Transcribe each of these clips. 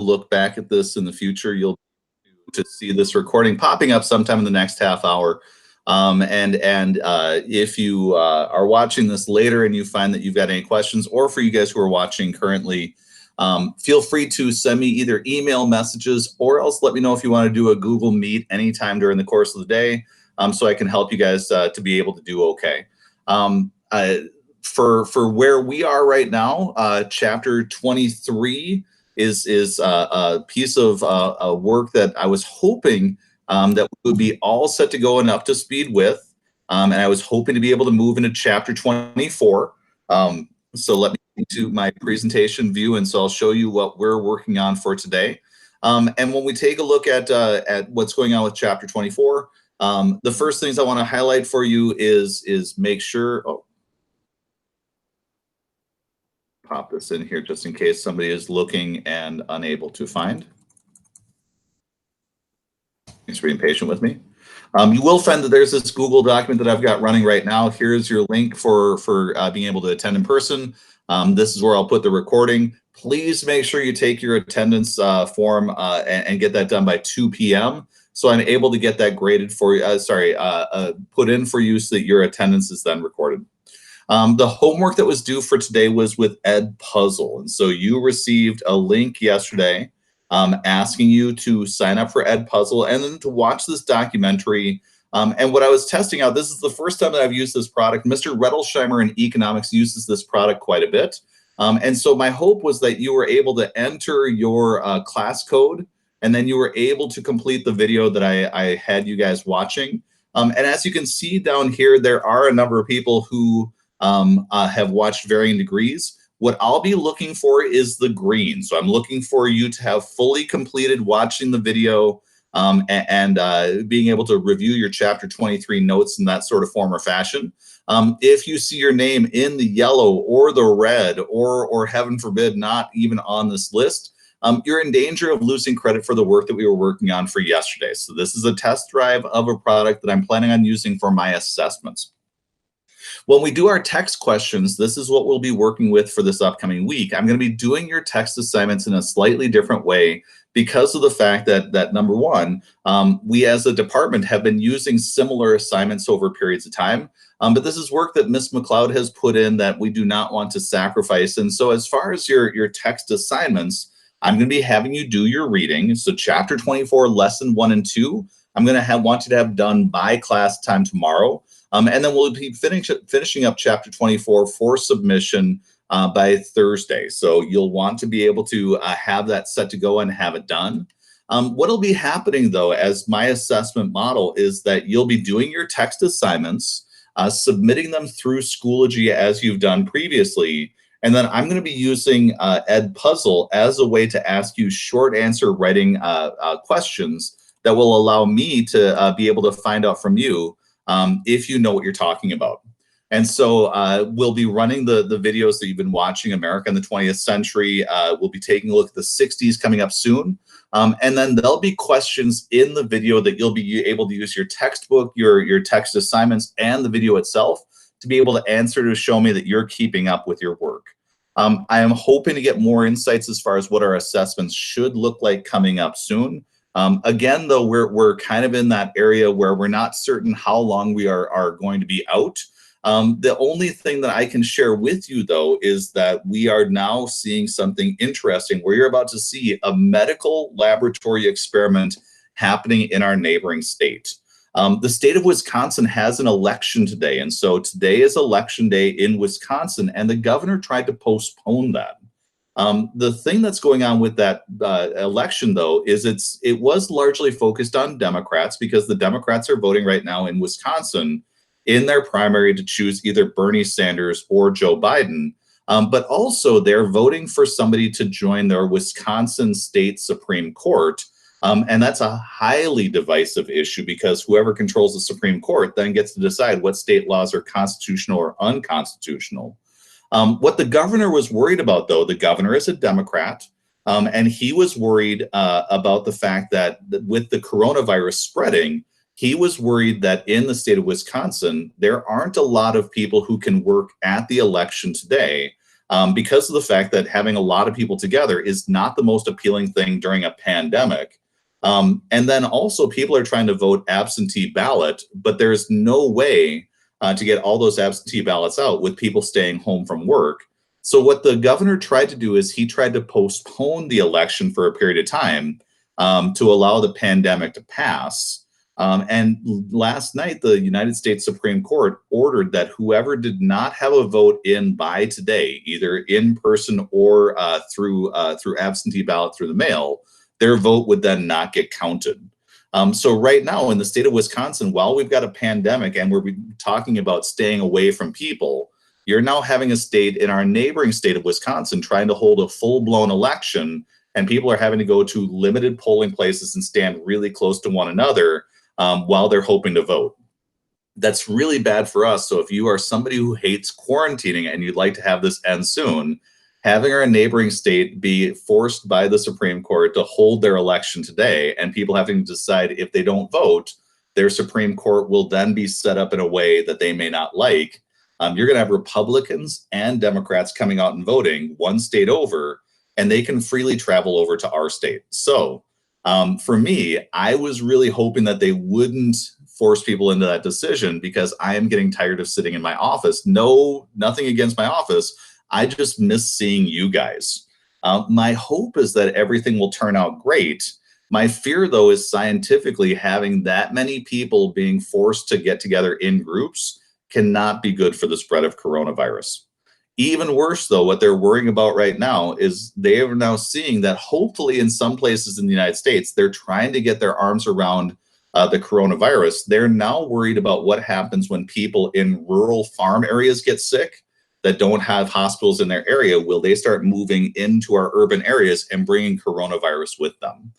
look back at this in the future, you'll to see this recording popping up sometime in the next half hour. If you are watching this later and you find that you've got any questions, or for you guys who are watching currently, feel free to send me either email messages, or else let me know if you want to do a Google Meet anytime during the course of the day, so I can help you guys to be able to do okay. For where we are right now, chapter 23 is a piece of work that I was hoping that we would be all set to go and up to speed with, and I was hoping to be able to move into chapter 24. So let me into my presentation view, and so I'll show you what we're working on for today. And when we take a look at what's going on with chapter 24, the first things I want to highlight for you is make sure. Oh, pop this in here just in case somebody is looking and unable to find. Thanks for being patient with me. You will find that there's this Google document that I've got running right now. Here's your link for being able to attend in person. This is where I'll put the recording. Please make sure you take your attendance form and get that done by 2 p.m. so I'm able to get that graded for you. Put in for you so that your attendance is then recorded. The homework that was due for today was with Ed Puzzle. And so you received a link yesterday asking you to sign up for Ed Puzzle and then to watch this documentary. And what I was testing out, this is the first time that I've used this product. Mr. Rettelsheimer in economics uses this product quite a bit. And so my hope was that you were able to enter your class code, and then you were able to complete the video that I had you guys watching. And as you can see down here, there are a number of people who have watched varying degrees. What I'll be looking for is the green. So I'm looking for you to have fully completed watching the video and being able to review your chapter 23 notes in that sort of form or fashion. If you see your name in the yellow or the red, or heaven forbid, not even on this list, you're in danger of losing credit for the work that we were working on for yesterday. So this is a test drive of a product that I'm planning on using for my assessments. When we do our text questions, this is what we'll be working with for this upcoming week. I'm going to be doing your text assignments in a slightly different way because of the fact that number one, we as a department have been using similar assignments over periods of time. But this is work that Ms. McLeod has put in that we do not want to sacrifice. And so as far as your text assignments, I'm going to be having you do your reading. So chapter 24, lesson 1 and 2, I'm going to want you to have done by class time tomorrow. And then we'll be finishing up chapter 24 for submission by Thursday. So you'll want to be able to have that set to go and have it done. What'll be happening, though, as my assessment model is that you'll be doing your text assignments, submitting them through Schoology as you've done previously. And then I'm going to be using Ed Puzzle as a way to ask you short answer writing questions that will allow me to be able to find out from you if you know what you're talking about. And so we'll be running the videos that you've been watching, America in the 20th Century. We'll be taking a look at the 60s coming up soon. And then there'll be questions in the video that you'll be able to use your textbook, your text assignments, and the video itself to be able to answer to show me that you're keeping up with your work. I am hoping to get more insights as far as what our assessments should look like coming up soon. Again, though, we're kind of in that area where we're not certain how long we are going to be out. The only thing that I can share with you, though, is that we are now seeing something interesting where you're about to see a medical laboratory experiment happening in our neighboring state. The state of Wisconsin has an election today, and so today is election day in Wisconsin, and the governor tried to postpone that. The thing that's going on with that election, though, is it was largely focused on Democrats because the Democrats are voting right now in Wisconsin in their primary to choose either Bernie Sanders or Joe Biden. But also they're voting for somebody to join their Wisconsin State Supreme Court. And that's a highly divisive issue because whoever controls the Supreme Court then gets to decide what state laws are constitutional or unconstitutional. What the governor was worried about, though, the governor is a Democrat, and he was worried about the fact that with the coronavirus spreading, he was worried that in the state of Wisconsin, there aren't a lot of people who can work at the election today because of the fact that having a lot of people together is not the most appealing thing during a pandemic. And then also people are trying to vote absentee ballot, but there's no way to get all those absentee ballots out with people staying home from work. So what the governor tried to do is he tried to postpone the election for a period of time to allow the pandemic to pass. And last night, the United States Supreme Court ordered that whoever did not have a vote in by today, either in person or through absentee ballot through the mail, their vote would then not get counted. So right now in the state of Wisconsin, while we've got a pandemic and we're talking about staying away from people, you're now having a state in our neighboring state of Wisconsin trying to hold a full-blown election, and people are having to go to limited polling places and stand really close to one another while they're hoping to vote. That's really bad for us. So if you are somebody who hates quarantining and you'd like to have this end soon, having our neighboring state be forced by the Supreme Court to hold their election today and people having to decide if they don't vote, their Supreme Court will then be set up in a way that they may not like. You're going to have Republicans and Democrats coming out and voting one state over, and they can freely travel over to our state. So for me, I was really hoping that they wouldn't force people into that decision because I am getting tired of sitting in my office. No, nothing against my office. I just miss seeing you guys. My hope is that everything will turn out great. My fear, though, is scientifically having that many people being forced to get together in groups cannot be good for the spread of coronavirus. Even worse, though, what they're worrying about right now is they are now seeing that hopefully in some places in the United States, they're trying to get their arms around the coronavirus. They're now worried about what happens when people in rural farm areas get sick that don't have hospitals in their area. Will they start moving into our urban areas and bringing coronavirus with them?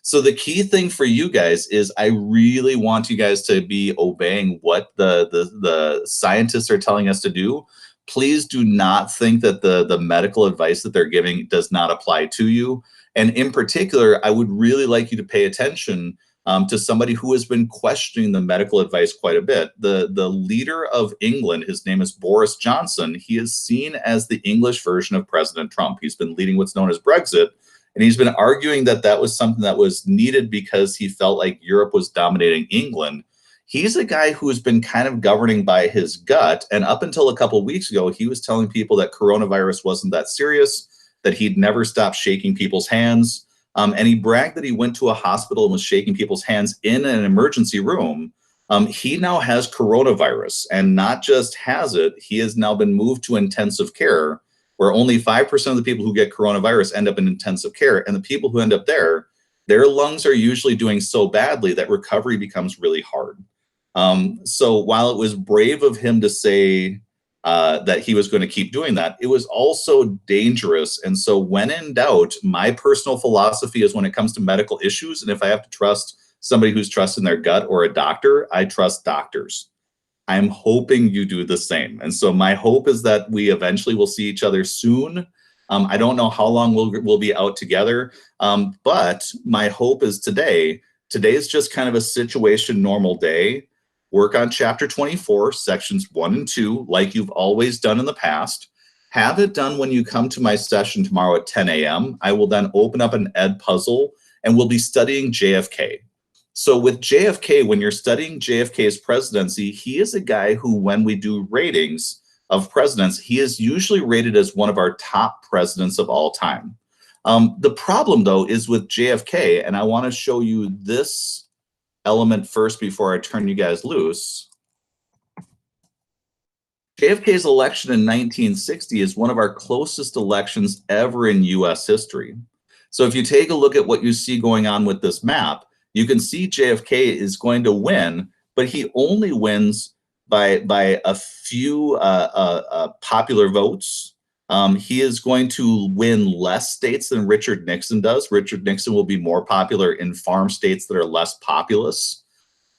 So the key thing for you guys is I really want you guys to be obeying what the scientists are telling us to do. Please do not think that the medical advice that they're giving does not apply to you. And in particular, I would really like you to pay attention to somebody who has been questioning the medical advice quite a bit. The leader of England, his name is Boris Johnson. He is seen as the English version of President Trump. He's been leading what's known as Brexit. And he's been arguing that that was something that was needed because he felt like Europe was dominating England. He's a guy who has been kind of governing by his gut. And up until a couple of weeks ago, he was telling people that coronavirus wasn't that serious, that he'd never stop shaking people's hands. And he bragged that he went to a hospital and was shaking people's hands in an emergency room. He now has coronavirus, and not just has it, he has now been moved to intensive care, where only 5% of the people who get coronavirus end up in intensive care. And the people who end up there, their lungs are usually doing so badly that recovery becomes really hard. So while it was brave of him to say that he was going to keep doing that, it was also dangerous. And so when in doubt, my personal philosophy is when it comes to medical issues, and if I have to trust somebody who's trusting their gut or a doctor, I trust doctors. I'm hoping you do the same. And so my hope is that we eventually will see each other soon. I don't know how long we'll be out together, but my hope is today is just kind of a situation normal day. Work on chapter 24, sections 1 and 2, like you've always done in the past. Have it done when you come to my session tomorrow at 10 a.m. I will then open up an ed puzzle and we'll be studying JFK. So with JFK, when you're studying JFK's presidency, he is a guy who, when we do ratings of presidents, he is usually rated as one of our top presidents of all time. The problem, though, is with JFK, and I want to show you this element first before I turn you guys loose. JFK's election in 1960 is one of our closest elections ever in US history. So if you take a look at what you see going on with this map, you can see JFK is going to win, but he only wins by a few popular votes. He is going to win less states than Richard Nixon does. Richard Nixon will be more popular in farm states that are less populous.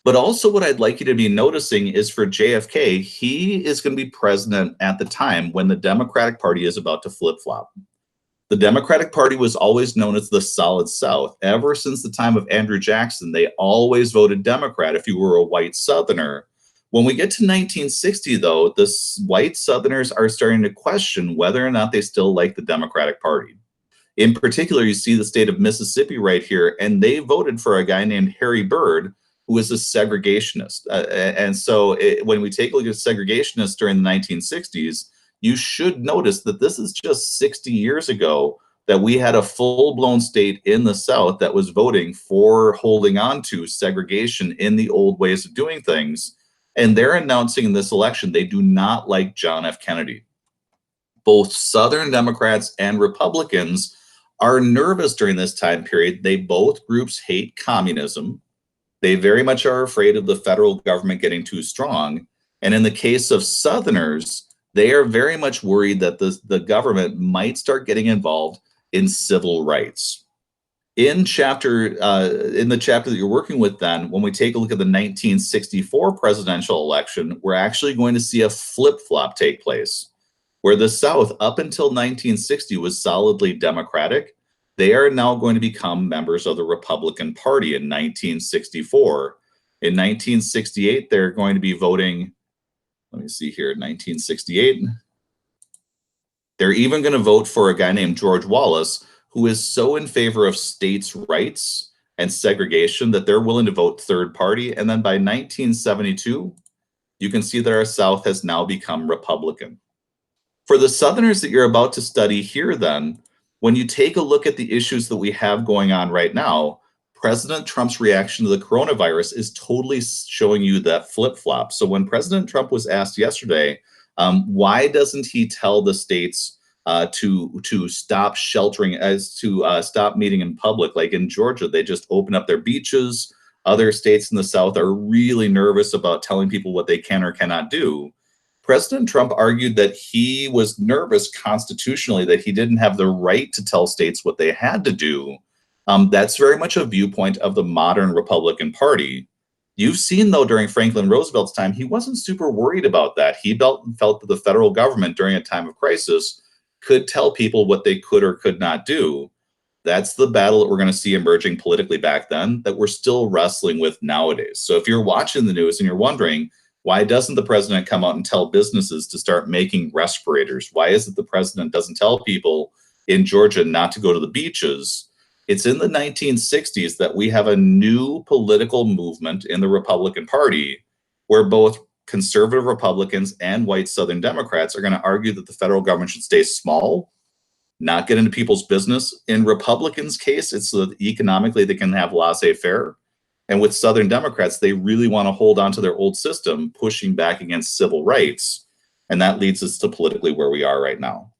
But also what I'd like you to be noticing is for JFK, he is going to be president at the time when the Democratic Party is about to flip-flop. The Democratic Party was always known as the Solid South. Ever since the time of Andrew Jackson, they always voted Democrat if you were a white Southerner. When we get to 1960, though, the white Southerners are starting to question whether or not they still like the Democratic Party. In particular, you see the state of Mississippi right here, and they voted for a guy named Harry Byrd, who was a segregationist. And so when we take a look at segregationists during the 1960s, you should notice that this is just 60 years ago that we had a full-blown state in the South that was voting for holding on to segregation in the old ways of doing things. And they're announcing in this election they do not like John F. Kennedy. Both Southern Democrats and Republicans are nervous during this time period. They both groups hate communism. They very much are afraid of the federal government getting too strong. And in the case of Southerners, they are very much worried that the government might start getting involved in civil rights. In the chapter that you're working with, then, when we take a look at the 1964 presidential election, we're actually going to see a flip-flop take place, where the South, up until 1960, was solidly Democratic. They are now going to become members of the Republican Party in 1964. In 1968, they're going to be voting, let me see here, 1968. They're even going to vote for a guy named George Wallace, who is so in favor of states' rights and segregation that they're willing to vote third party. And then by 1972, you can see that our South has now become Republican. For the Southerners that you're about to study here, then, when you take a look at the issues that we have going on right now, President Trump's reaction to the coronavirus is totally showing you that flip-flop. So when President Trump was asked yesterday, why doesn't he tell the states to stop sheltering, stop meeting in public? Like in Georgia, they just open up their beaches. Other states in the South are really nervous about telling people what they can or cannot do. President Trump argued that he was nervous constitutionally that he didn't have the right to tell states what they had to do. That's very much a viewpoint of the modern Republican Party. You've seen, though, during Franklin Roosevelt's time, he wasn't super worried about that. He felt that the federal government, during a time of crisis, could tell people what they could or could not do. That's the battle that we're going to see emerging politically back then that we're still wrestling with nowadays. So if you're watching the news and you're wondering, why doesn't the president come out and tell businesses to start making respirators? Why is it the president doesn't tell people in Georgia not to go to the beaches? It's in the 1960s that we have a new political movement in the Republican Party where both conservative Republicans and white Southern Democrats are going to argue that the federal government should stay small, not get into people's business. In Republicans' case, it's so that economically they can have laissez-faire. And with Southern Democrats, they really want to hold on to their old system, pushing back against civil rights. And that leads us to politically where we are right now.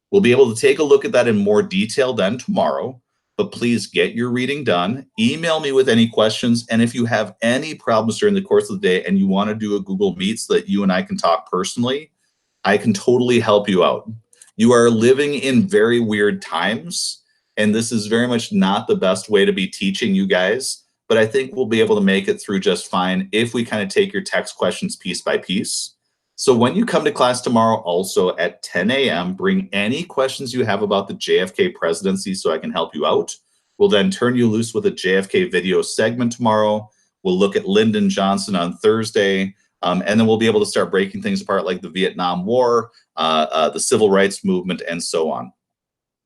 We'll be able to take a look at that in more detail then tomorrow. But please get your reading done. Email me with any questions. And if you have any problems during the course of the day and you want to do a Google Meet so that you and I can talk personally, I can totally help you out. You are living in very weird times, and this is very much not the best way to be teaching you guys. But I think we'll be able to make it through just fine if we kind of take your text questions piece by piece. So when you come to class tomorrow, also at 10 a.m., bring any questions you have about the JFK presidency so I can help you out. We'll then turn you loose with a JFK video segment tomorrow. We'll look at Lyndon Johnson on Thursday, and then we'll be able to start breaking things apart like the Vietnam War, the Civil Rights Movement, and so on.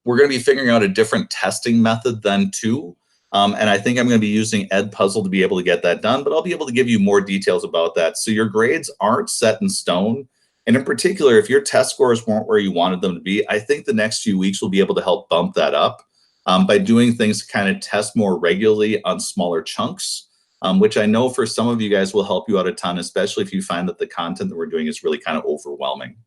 We're going to be figuring out a different testing method then too. And I think I'm going to be using Edpuzzle to be able to get that done, but I'll be able to give you more details about that. So your grades aren't set in stone. And in particular, if your test scores weren't where you wanted them to be, I think the next few weeks will be able to help bump that up by doing things to kind of test more regularly on smaller chunks, which I know for some of you guys will help you out a ton, especially if you find that the content that we're doing is really kind of overwhelming.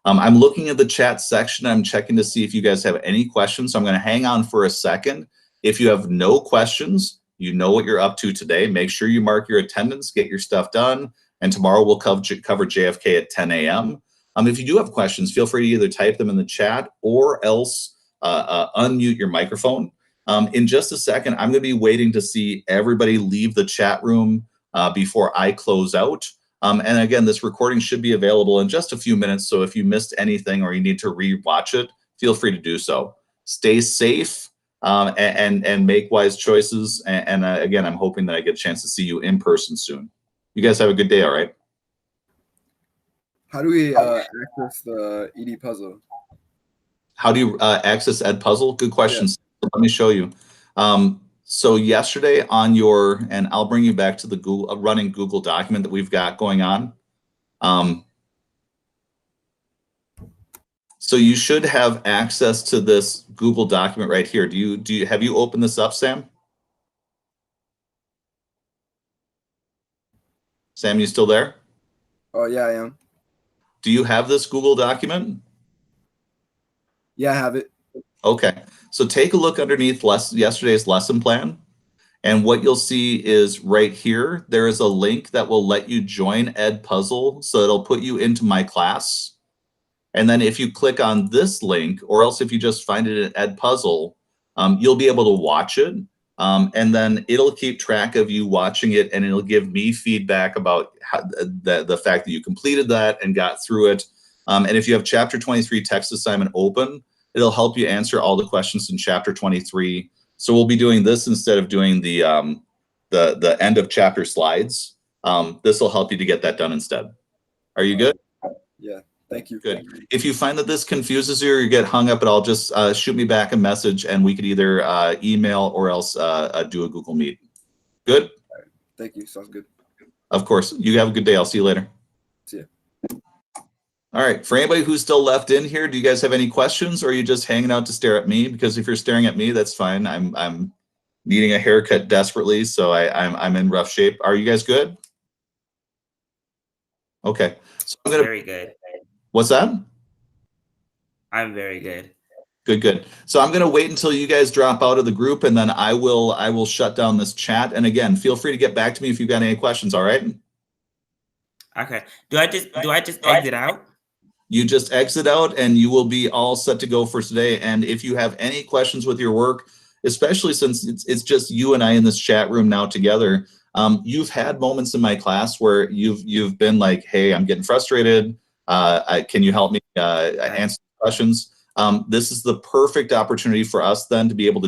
I'm looking at the chat section. I'm checking to see if you guys have any questions. So I'm going to hang on for a second. If you have no questions, you know what you're up to today. Make sure you mark your attendance, get your stuff done, and tomorrow we'll cover JFK at 10 a.m. If you do have questions, feel free to either type them in the chat or else unmute your microphone. In just a second, I'm going to be waiting to see everybody leave the chat room before I close out. And again, this recording should be available in just a few minutes, so if you missed anything or you need to re-watch it, feel free to do so. Stay safe. And make wise choices. And again, I'm hoping that I get a chance to see you in person soon. You guys have a good day, all right? How do we access the ED puzzle? How do you access Edpuzzle? Good Yeah. question. So let me show you. So yesterday on your, and I'll bring you back to the Google running Google document that we've got going on. So you should have access to this Google document right here. Have you opened this up, Sam? Sam, you still there? Oh yeah, I am. Do you have this Google document? Yeah, I have it. Okay. So take a look underneath yesterday's lesson plan. And what you'll see is right here, there is a link that will let you join Edpuzzle. So it'll put you into my class. And then if you click on this link, or else if you just find it in Edpuzzle, you'll be able to watch it. And then it'll keep track of you watching it, and it'll give me feedback about the fact that you completed that and got through it. And if you have Chapter 23 text assignment open, it'll help you answer all the questions in Chapter 23. So we'll be doing this instead of doing the end of chapter slides. This will help you to get that done instead. Are you good? Yeah. Thank you. Good. If you find that this confuses you or you get hung up at all, just shoot me back a message and we could either email or else do a Google Meet. Good? Thank you. Sounds good. Of course. You have a good day. I'll see you later. See ya. All right. For anybody who's still left in here, do you guys have any questions, or are you just hanging out to stare at me? Because if you're staring at me, that's fine. I'm needing a haircut desperately, so I'm in rough shape. Are you guys good? Okay. So I'm gonna. Very good. What's that? I'm very good. Good. So I'm going to wait until you guys drop out of the group, and then I will shut down this chat. And again, feel free to get back to me if you've got any questions. All right. Okay. Do I just exit out? You just exit out, and you will be all set to go for today. And if you have any questions with your work, especially since it's just you and I in this chat room now together, you've had moments in my class where you've been like, "Hey, I'm getting frustrated. Can you help me answer questions?" This is the perfect opportunity for us then to be able to